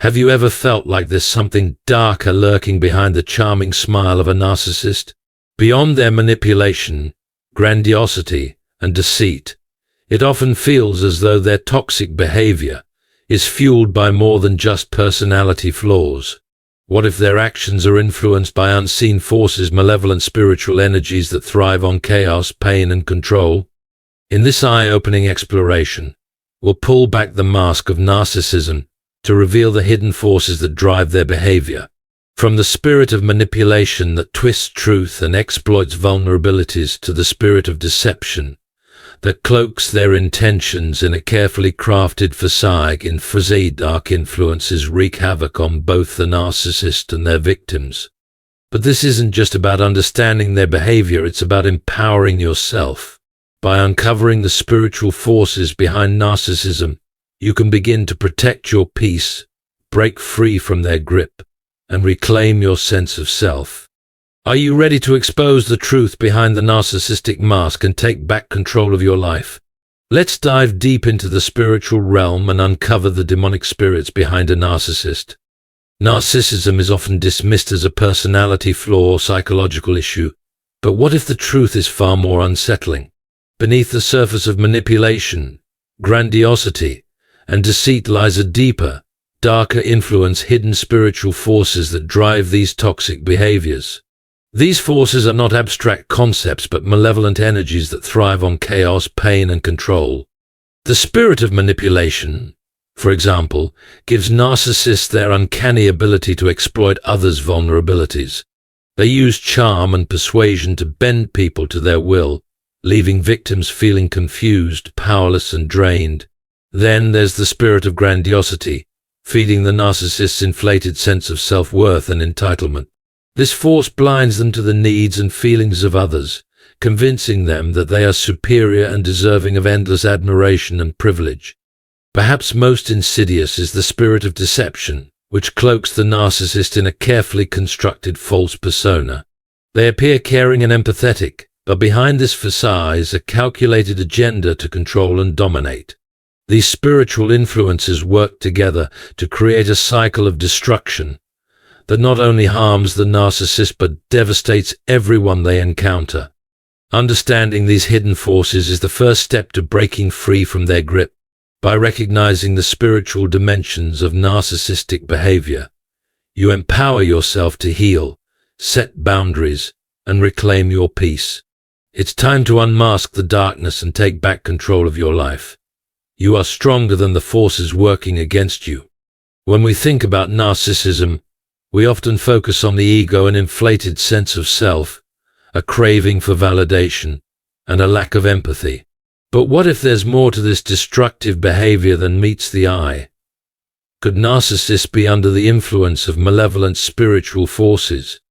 Have you ever felt like there's something darker lurking behind the charming smile of a narcissist? Beyond their manipulation, grandiosity, and deceit, it often feels as though their toxic behavior is fueled by more than just personality flaws. What if their actions are influenced by unseen forces, malevolent spiritual energies that thrive on chaos, pain, and control? In this eye-opening exploration, we'll pull back the mask of narcissism to reveal the hidden forces that drive their behavior. From the spirit of manipulation that twists truth and exploits vulnerabilities to the spirit of deception that cloaks their intentions in a carefully crafted facade. Dark influences wreak havoc on both the narcissist and their victims. But this isn't just about understanding their behavior, it's about empowering yourself. By uncovering the spiritual forces behind narcissism, you can begin to protect your peace, break free from their grip, and reclaim your sense of self. Are you ready to expose the truth behind the narcissistic mask and take back control of your life? Let's dive deep into the spiritual realm and uncover the demonic spirits behind a narcissist. Narcissism is often dismissed as a personality flaw or psychological issue, but what if the truth is far more unsettling? Beneath the surface of manipulation, grandiosity, and deceit lies a deeper, darker influence, hidden spiritual forces that drive these toxic behaviors. These forces are not abstract concepts but malevolent energies that thrive on chaos, pain, and control. The spirit of manipulation, for example, gives narcissists their uncanny ability to exploit others' vulnerabilities. They use charm and persuasion to bend people to their will, leaving victims feeling confused, powerless, and drained. Then there's the spirit of grandiosity, feeding the narcissist's inflated sense of self-worth and entitlement. This force blinds them to the needs and feelings of others, convincing them that they are superior and deserving of endless admiration and privilege. Perhaps most insidious is the spirit of deception, which cloaks the narcissist in a carefully constructed false persona. They appear caring and empathetic, but behind this facade is a calculated agenda to control and dominate. These spiritual influences work together to create a cycle of destruction that not only harms the narcissist but devastates everyone they encounter. Understanding these hidden forces is the first step to breaking free from their grip. By recognizing the spiritual dimensions of narcissistic behavior, you empower yourself to heal, set boundaries, and reclaim your peace. It's time to unmask the darkness and take back control of your life. You are stronger than the forces working against you. When we think about narcissism, we often focus on the ego, an inflated sense of self, a craving for validation, and a lack of empathy. But what if there's more to this destructive behavior than meets the eye? Could narcissists be under the influence of malevolent spiritual forces?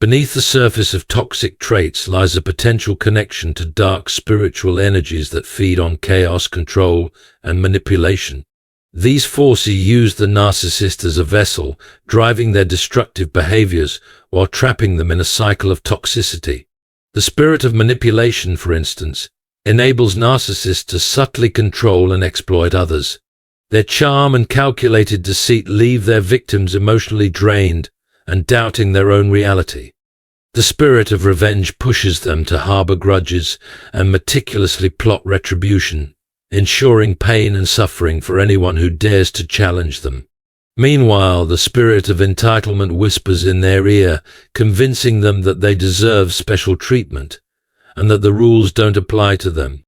Beneath the surface of toxic traits lies a potential connection to dark spiritual energies that feed on chaos, control, and manipulation. These forces use the narcissist as a vessel, driving their destructive behaviors while trapping them in a cycle of toxicity. The spirit of manipulation, for instance, enables narcissists to subtly control and exploit others. Their charm and calculated deceit leave their victims emotionally drained and doubting their own reality. The spirit of revenge pushes them to harbor grudges and meticulously plot retribution, ensuring pain and suffering for anyone who dares to challenge them. Meanwhile, the spirit of entitlement whispers in their ear, convincing them that they deserve special treatment and that the rules don't apply to them.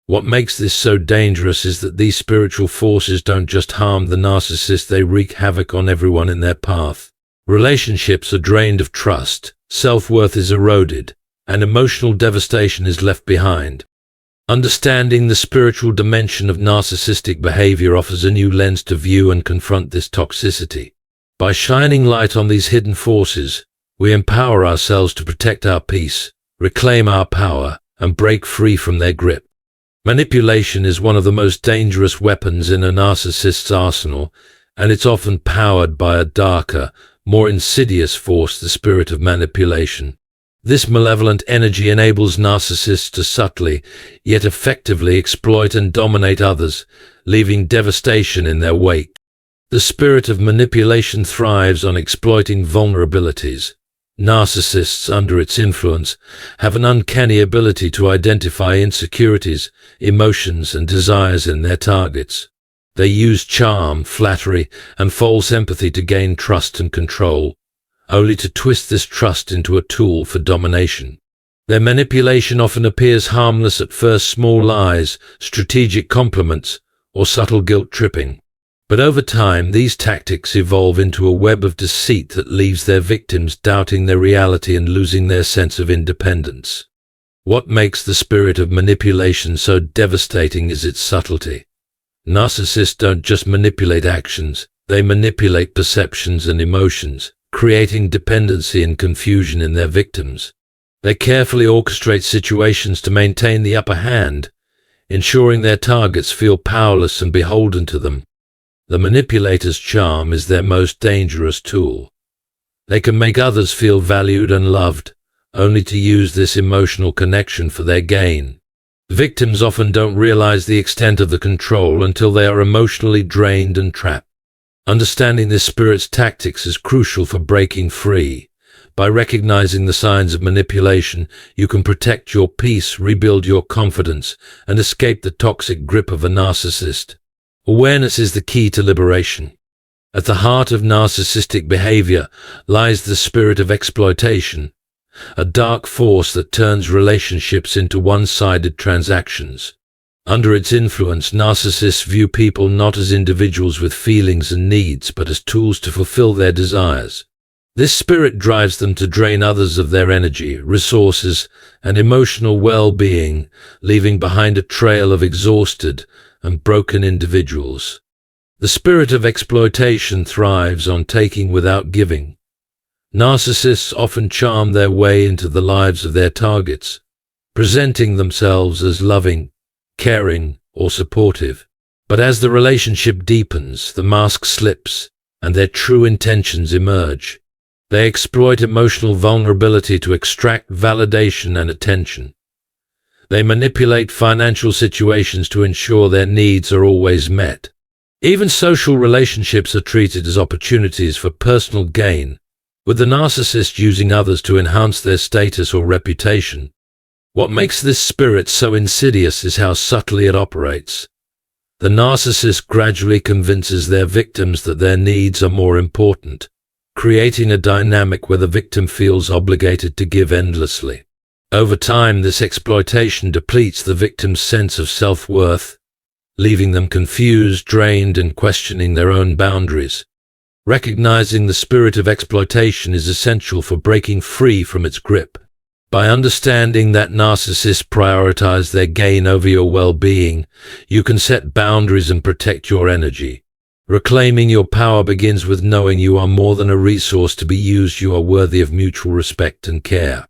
What makes this so dangerous is that these spiritual forces don't just harm the narcissist, they wreak havoc on everyone in their path. Relationships are drained of trust, self-worth is eroded, and emotional devastation is left behind. Understanding the spiritual dimension of narcissistic behavior offers a new lens to view and confront this toxicity. By shining light on these hidden forces, we empower ourselves to protect our peace, reclaim our power, and break free from their grip. Manipulation is one of the most dangerous weapons in a narcissist's arsenal, and it's often powered by a darker, more insidious force, the spirit of manipulation. This malevolent energy enables narcissists to subtly, yet effectively exploit and dominate others, leaving devastation in their wake. The spirit of manipulation thrives on exploiting vulnerabilities. Narcissists, under its influence, have an uncanny ability to identify insecurities, emotions, and desires in their targets. They use charm, flattery, and false empathy to gain trust and control, only to twist this trust into a tool for domination. Their manipulation often appears harmless at first: small lies, strategic compliments, or subtle guilt-tripping. But over time, these tactics evolve into a web of deceit that leaves their victims doubting their reality and losing their sense of independence. What makes the spirit of manipulation so devastating is its subtlety. Narcissists don't just manipulate actions, they manipulate perceptions and emotions, creating dependency and confusion in their victims. They carefully orchestrate situations to maintain the upper hand, ensuring their targets feel powerless and beholden to them. The manipulator's charm is their most dangerous tool. They can make others feel valued and loved, only to use this emotional connection for their gain. Victims often don't realize the extent of the control until they are emotionally drained and trapped. Understanding this spirit's tactics is crucial for breaking free. By recognizing the signs of manipulation, you can protect your peace, rebuild your confidence, and escape the toxic grip of a narcissist. Awareness is the key to liberation. At the heart of narcissistic behavior lies the spirit of exploitation, a dark force that turns relationships into one-sided transactions. Under its influence, narcissists view people not as individuals with feelings and needs, but as tools to fulfill their desires. This spirit drives them to drain others of their energy, resources, and emotional well-being, leaving behind a trail of exhausted and broken individuals. The spirit of exploitation thrives on taking without giving. Narcissists often charm their way into the lives of their targets, presenting themselves as loving, caring, or supportive. But as the relationship deepens, the mask slips, and their true intentions emerge. They exploit emotional vulnerability to extract validation and attention. They manipulate financial situations to ensure their needs are always met. Even social relationships are treated as opportunities for personal gain, with the narcissist using others to enhance their status or reputation. What makes this spirit so insidious is how subtly it operates. The narcissist gradually convinces their victims that their needs are more important, creating a dynamic where the victim feels obligated to give endlessly. Over time, this exploitation depletes the victim's sense of self-worth, leaving them confused, drained, and questioning their own boundaries. Recognizing the spirit of exploitation is essential for breaking free from its grip. By understanding that narcissists prioritize their gain over your well-being, you can set boundaries and protect your energy. Reclaiming your power begins with knowing you are more than a resource to be used. You are worthy of mutual respect and care.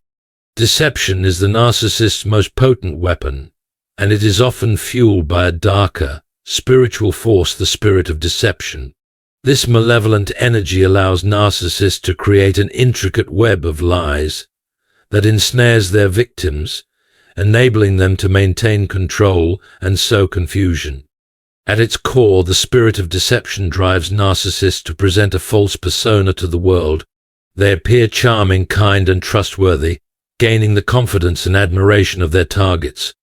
Deception is the narcissist's most potent weapon, and it is often fueled by a darker, spiritual force, the spirit of deception. This malevolent energy allows narcissists to create an intricate web of lies that ensnares their victims, enabling them to maintain control and sow confusion. At its core, the spirit of deception drives narcissists to present a false persona to the world. They appear charming, kind, and trustworthy, gaining the confidence and admiration of their targets.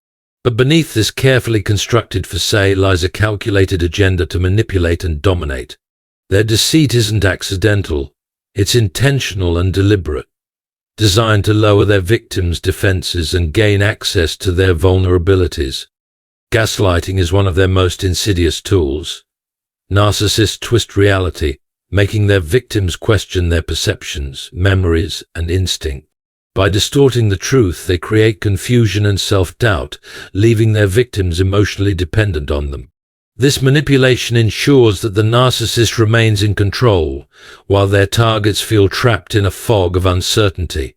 But beneath this carefully constructed facade lies a calculated agenda to manipulate and dominate. Their deceit isn't accidental, it's intentional and deliberate, designed to lower their victims' defenses and gain access to their vulnerabilities. Gaslighting is one of their most insidious tools. Narcissists twist reality, making their victims question their perceptions, memories, and instinct. By distorting the truth, they create confusion and self-doubt, leaving their victims emotionally dependent on them. This manipulation ensures that the narcissist remains in control, while their targets feel trapped in a fog of uncertainty.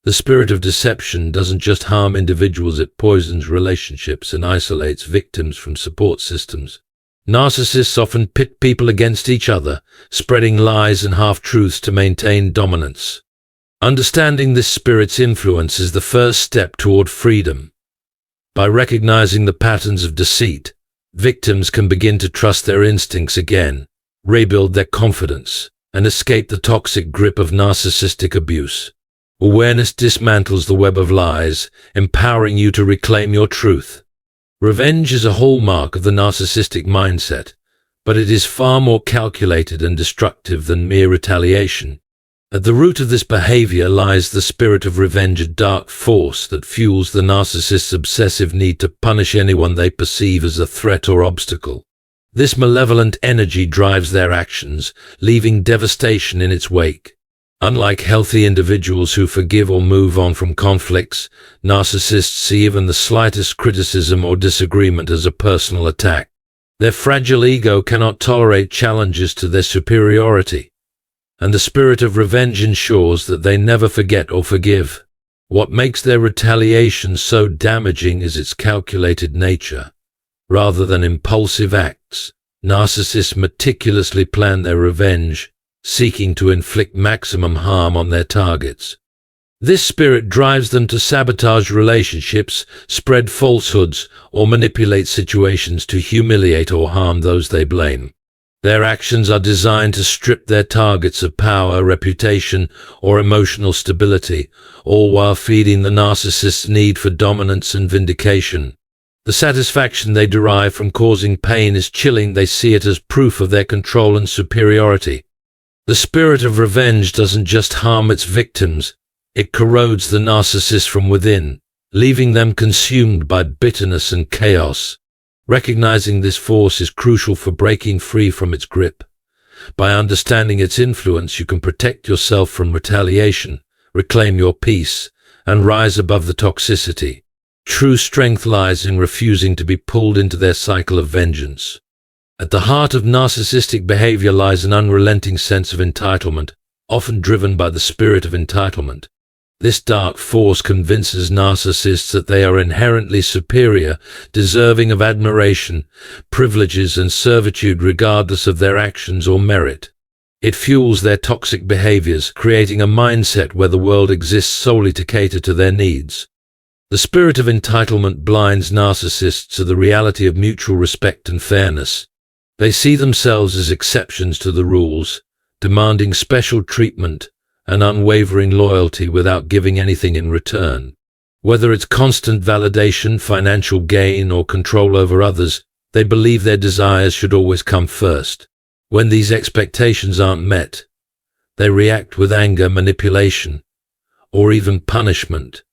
The spirit of deception doesn't just harm individuals, it poisons relationships and isolates victims from support systems. Narcissists often pit people against each other, spreading lies and half-truths to maintain dominance. Understanding this spirit's influence is the first step toward freedom. By recognizing the patterns of deceit, victims can begin to trust their instincts again, rebuild their confidence, and escape the toxic grip of narcissistic abuse. Awareness dismantles the web of lies, empowering you to reclaim your truth. Revenge is a hallmark of the narcissistic mindset, but it is far more calculated and destructive than mere retaliation. At the root of this behavior lies the spirit of revenge, a dark force that fuels the narcissist's obsessive need to punish anyone they perceive as a threat or obstacle. This malevolent energy drives their actions, leaving devastation in its wake. Unlike healthy individuals who forgive or move on from conflicts, narcissists see even the slightest criticism or disagreement as a personal attack. Their fragile ego cannot tolerate challenges to their superiority, and the spirit of revenge ensures that they never forget or forgive. What makes their retaliation so damaging is its calculated nature. Rather than impulsive acts, narcissists meticulously plan their revenge, seeking to inflict maximum harm on their targets. This spirit drives them to sabotage relationships, spread falsehoods, or manipulate situations to humiliate or harm those they blame. Their actions are designed to strip their targets of power, reputation, or emotional stability, all while feeding the narcissist's need for dominance and vindication. The satisfaction they derive from causing pain is chilling. They see it as proof of their control and superiority. The spirit of revenge doesn't just harm its victims, it corrodes the narcissist from within, leaving them consumed by bitterness and chaos. Recognizing this force is crucial for breaking free from its grip. By understanding its influence, you can protect yourself from retaliation, reclaim your peace, and rise above the toxicity. True strength lies in refusing to be pulled into their cycle of vengeance. At the heart of narcissistic behavior lies an unrelenting sense of entitlement, often driven by the spirit of entitlement. This dark force convinces narcissists that they are inherently superior, deserving of admiration, privileges, and servitude regardless of their actions or merit. It fuels their toxic behaviors, creating a mindset where the world exists solely to cater to their needs. The spirit of entitlement blinds narcissists to the reality of mutual respect and fairness. They see themselves as exceptions to the rules, demanding special treatment and unwavering loyalty without giving anything in return. Whether it's constant validation, financial gain, or control over others, they believe their desires should always come first. When these expectations aren't met, they react with anger, manipulation, or even punishment,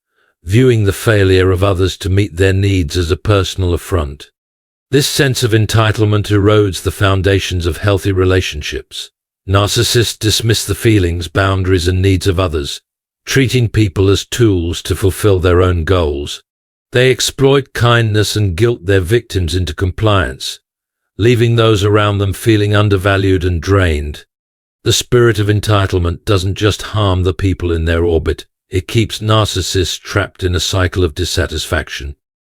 viewing the failure of others to meet their needs as a personal affront. This sense of entitlement erodes the foundations of healthy relationships. Narcissists dismiss the feelings, boundaries, and needs of others, treating people as tools to fulfill their own goals. They exploit kindness and guilt their victims into compliance, leaving those around them feeling undervalued and drained. The spirit of entitlement doesn't just harm the people in their orbit, it keeps narcissists trapped in a cycle of dissatisfaction.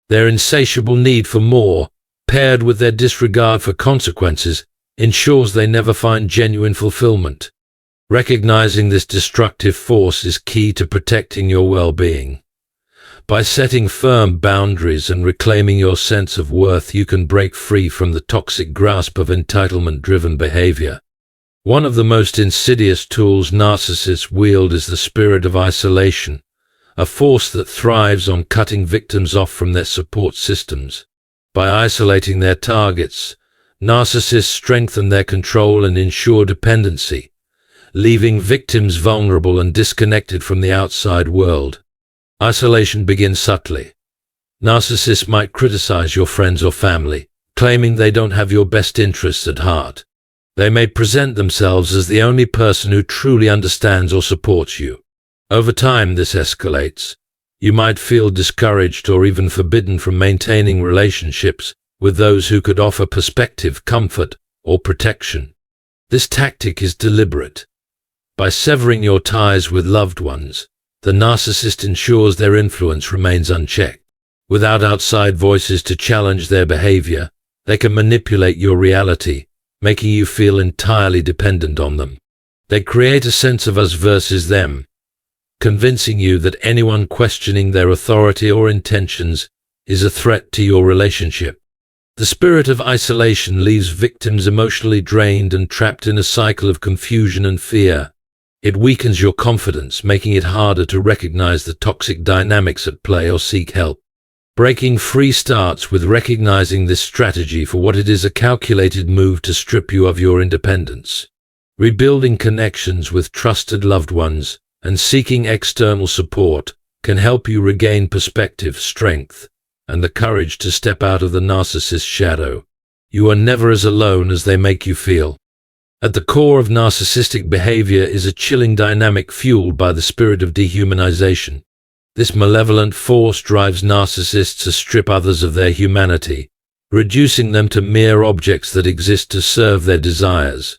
Their insatiable need for more, paired with their disregard for consequences, ensures they never find genuine fulfillment. Recognizing this destructive force is key to protecting your well-being. By setting firm boundaries and reclaiming your sense of worth, you can break free from the toxic grasp of entitlement-driven behavior. One of the most insidious tools narcissists wield is the spirit of isolation, a force that thrives on cutting victims off from their support systems. By isolating their targets, narcissists strengthen their control and ensure dependency, leaving victims vulnerable and disconnected from the outside world. Isolation begins subtly. Narcissists might criticize your friends or family, claiming they don't have your best interests at heart. They may present themselves as the only person who truly understands or supports you. Over time, this escalates. You might feel discouraged or even forbidden from maintaining relationships with those who could offer perspective, comfort, or protection. This tactic is deliberate. By severing your ties with loved ones, the narcissist ensures their influence remains unchecked. Without outside voices to challenge their behavior, they can manipulate your reality, making you feel entirely dependent on them. They create a sense of us versus them, convincing you that anyone questioning their authority or intentions is a threat to your relationship. The spirit of isolation leaves victims emotionally drained and trapped in a cycle of confusion and fear. It weakens your confidence, making it harder to recognize the toxic dynamics at play or seek help. Breaking free starts with recognizing this strategy for what it is: a calculated move to strip you of your independence. Rebuilding connections with trusted loved ones and seeking external support can help you regain perspective, strength, and the courage to step out of the narcissist's shadow. You are never as alone as they make you feel. At the core of narcissistic behavior is a chilling dynamic fueled by the spirit of dehumanization. This malevolent force drives narcissists to strip others of their humanity, reducing them to mere objects that exist to serve their desires.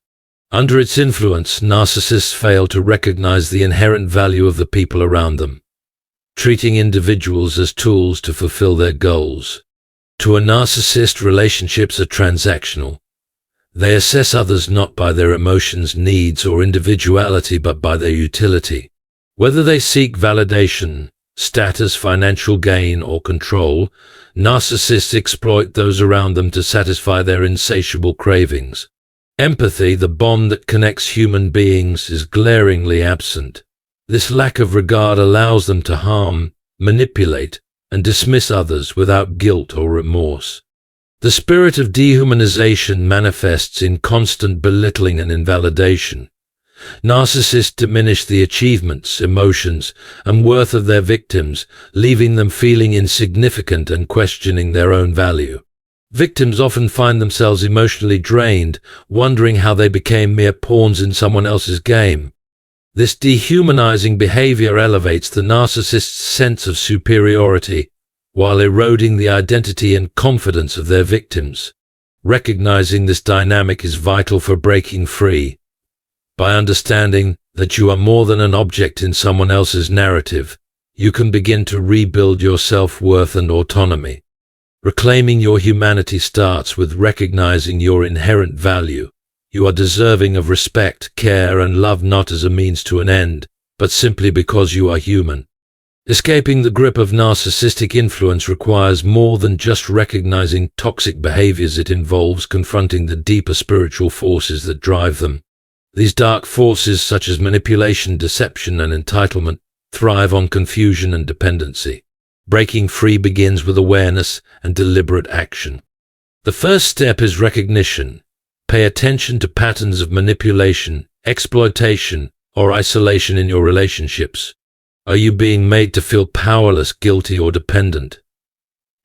Under its influence, narcissists fail to recognize the inherent value of the people around them, treating individuals as tools to fulfill their goals. To a narcissist, relationships are transactional. They assess others not by their emotions, needs, or individuality, but by their utility. Whether they seek validation, status, financial gain, or control, narcissists exploit those around them to satisfy their insatiable cravings. Empathy, the bond that connects human beings, is glaringly absent. This lack of regard allows them to harm, manipulate, and dismiss others without guilt or remorse. The spirit of dehumanization manifests in constant belittling and invalidation. Narcissists diminish the achievements, emotions, and worth of their victims, leaving them feeling insignificant and questioning their own value. Victims often find themselves emotionally drained, wondering how they became mere pawns in someone else's game. This dehumanizing behavior elevates the narcissist's sense of superiority, while eroding the identity and confidence of their victims. Recognizing this dynamic is vital for breaking free. By understanding that you are more than an object in someone else's narrative, you can begin to rebuild your self-worth and autonomy. Reclaiming your humanity starts with recognizing your inherent value. You are deserving of respect, care, and love, not as a means to an end, but simply because you are human. Escaping the grip of narcissistic influence requires more than just recognizing toxic behaviors. It involves confronting the deeper spiritual forces that drive them. These dark forces, such as manipulation, deception, and entitlement, thrive on confusion and dependency. Breaking free begins with awareness and deliberate action. The first step is recognition. Pay attention to patterns of manipulation, exploitation, or isolation in your relationships. Are you being made to feel powerless, guilty, or dependent?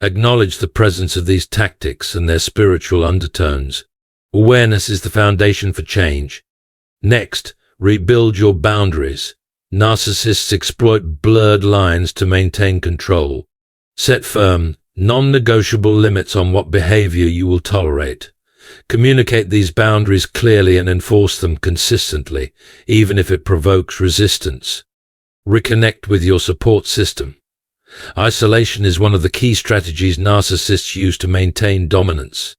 Acknowledge the presence of these tactics and their spiritual undertones. Awareness is the foundation for change. Next, rebuild your boundaries. Narcissists exploit blurred lines to maintain control. Set firm, non-negotiable limits on what behavior you will tolerate. Communicate these boundaries clearly and enforce them consistently, even if it provokes resistance. Reconnect with your support system. Isolation is one of the key strategies narcissists use to maintain dominance.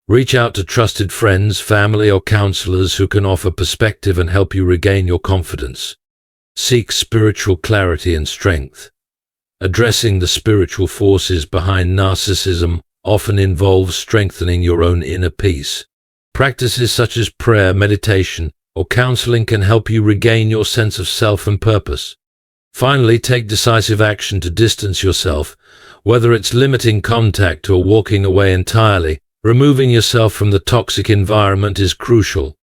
Reach out to trusted friends, family, or counselors who can offer perspective and help you regain your confidence. Seek spiritual clarity and strength. Addressing the spiritual forces behind narcissism often involves strengthening your own inner peace. Practices such as prayer, meditation, or counseling can help you regain your sense of self and purpose. Finally, take decisive action to distance yourself, whether it's limiting contact or walking away entirely. Removing yourself from the toxic environment is crucial.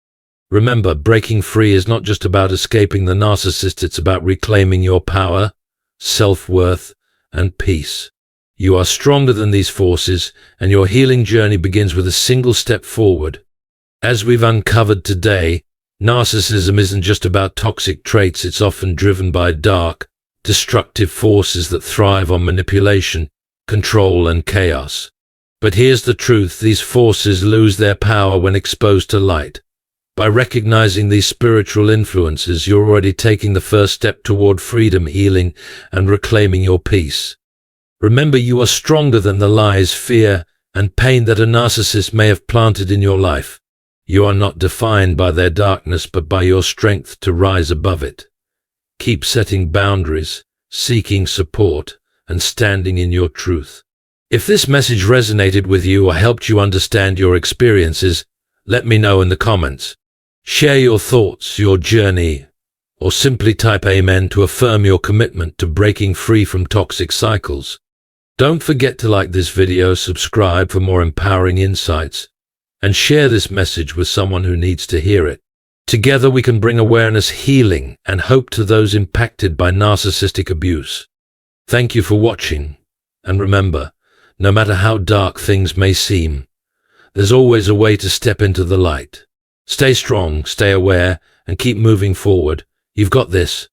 Remember, breaking free is not just about escaping the narcissist, it's about reclaiming your power, self-worth, and peace. You are stronger than these forces, and your healing journey begins with a single step forward. As we've uncovered today, narcissism isn't just about toxic traits. It's often driven by dark, destructive forces that thrive on manipulation, control, and chaos. But here's the truth: these forces lose their power when exposed to light. By recognizing these spiritual influences, you're already taking the first step toward freedom, healing, and reclaiming your peace. Remember, you are stronger than the lies, fear, and pain that a narcissist may have planted in your life. You are not defined by their darkness, but by your strength to rise above it. Keep setting boundaries, seeking support, and standing in your truth. If this message resonated with you or helped you understand your experiences, let me know in the comments. Share your thoughts, your journey, or simply type Amen to affirm your commitment to breaking free from toxic cycles. Don't forget to like this video, subscribe for more empowering insights, and share this message with someone who needs to hear it. Together we can bring awareness, healing, and hope to those impacted by narcissistic abuse. Thank you for watching, and remember, no matter how dark things may seem, there's always a way to step into the light. Stay strong, stay aware, and keep moving forward. You've got this.